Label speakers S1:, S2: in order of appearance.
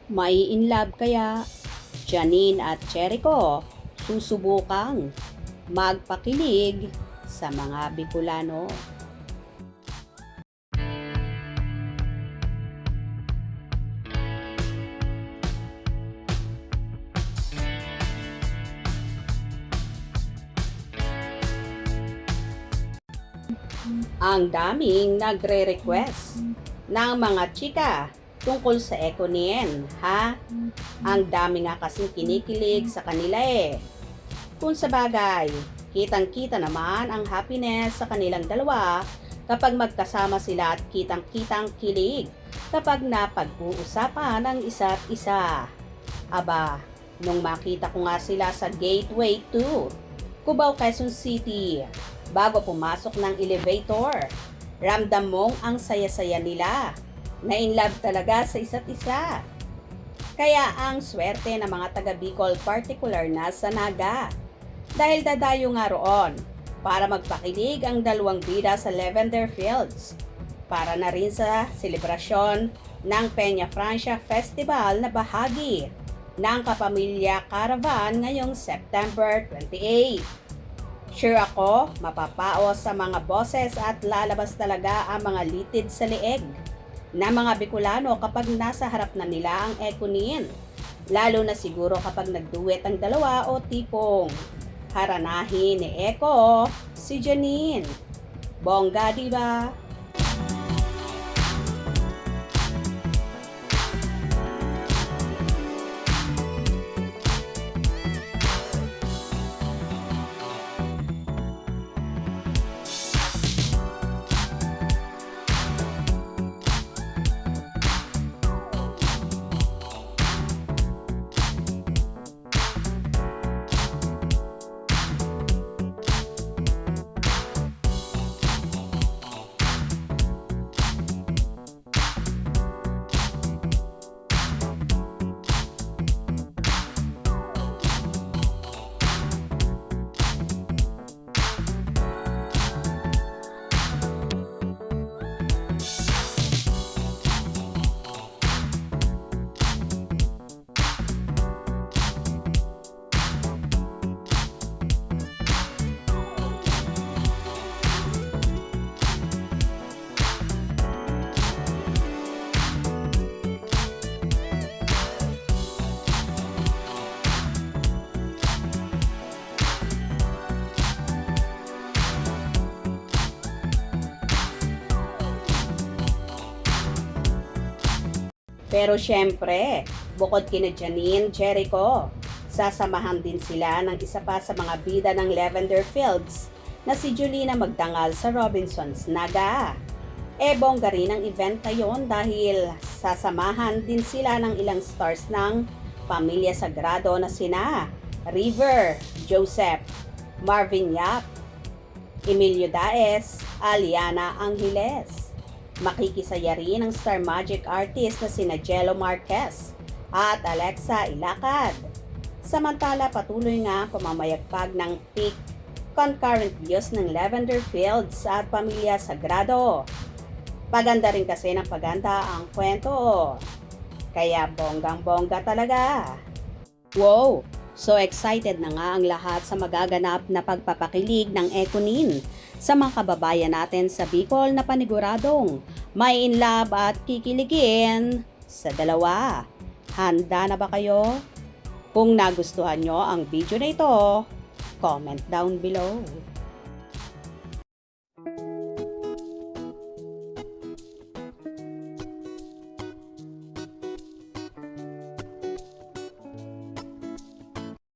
S1: Mai-inlove kaya Janine at Jericho susubukang magpakilig sa mga Bicolano. Ang daming nagre-request ng mga chika tungkol sa Econien, ha? Ang dami nga kasing kinikilig sa kanila eh. Kung sa bagay, kitang-kita naman ang happiness sa kanilang dalawa kapag magkasama sila at kitang-kitang kilig kapag napag-uusapan ang isa't isa. Aba, nung makita ko nga sila sa Gateway 2, Cubao, Quezon City, bago pumasok ng elevator, ramdam mong ang saya-saya nila. Na-inlove talaga sa isa't isa. Kaya ang swerte ng mga taga Bicol, particular na sa Naga. Dahil dadayo nga roon para magpakilig ang dalawang bida sa Lavender Fields para na rin sa selebrasyon ng Peña Francia Festival na bahagi ng Kapamilya Caravan ngayong September 28. Sure ako, mapapaos sa mga boses at lalabas talaga ang mga litid sa leeg na mga Bicolano kapag nasa harap na nila ang Econien. Lalo na siguro kapag nagduet ang dalawa o tipong haranahin ni Eco si Janine. Bongga, diba? Pero syempre, bukod kina Janine, Jericho, sasamahan din sila ng isa pa sa mga bida ng Lavender Fields na si Julina Magdangal sa Robinsons Naga. Bongga rin ang event na yon dahil sasamahan din sila ng ilang stars ng Pamilya Sagrado na sina River, Joseph, Marvin Yap, Emilio Daes, Aliana Angeles. Makikisaya rin ang Star Magic artist na sina Jello Marquez at Alexa Ilacad. Samantala, patuloy nga pamamayagpag ng peak concurrent views ng Lavender Fields at Pamilya Sagrado. Paganda rin kasi ng paganda ang kwento. Kaya bonggang-bongga talaga. Wow! So excited na nga ang lahat sa magaganap na pagpapakilig ng Econien sa mga kababayan natin sa Bicol na paniguradong may in love at kikiligin sa dalawa. Handa na ba kayo? Kung nagustuhan nyo ang video na ito, comment down below.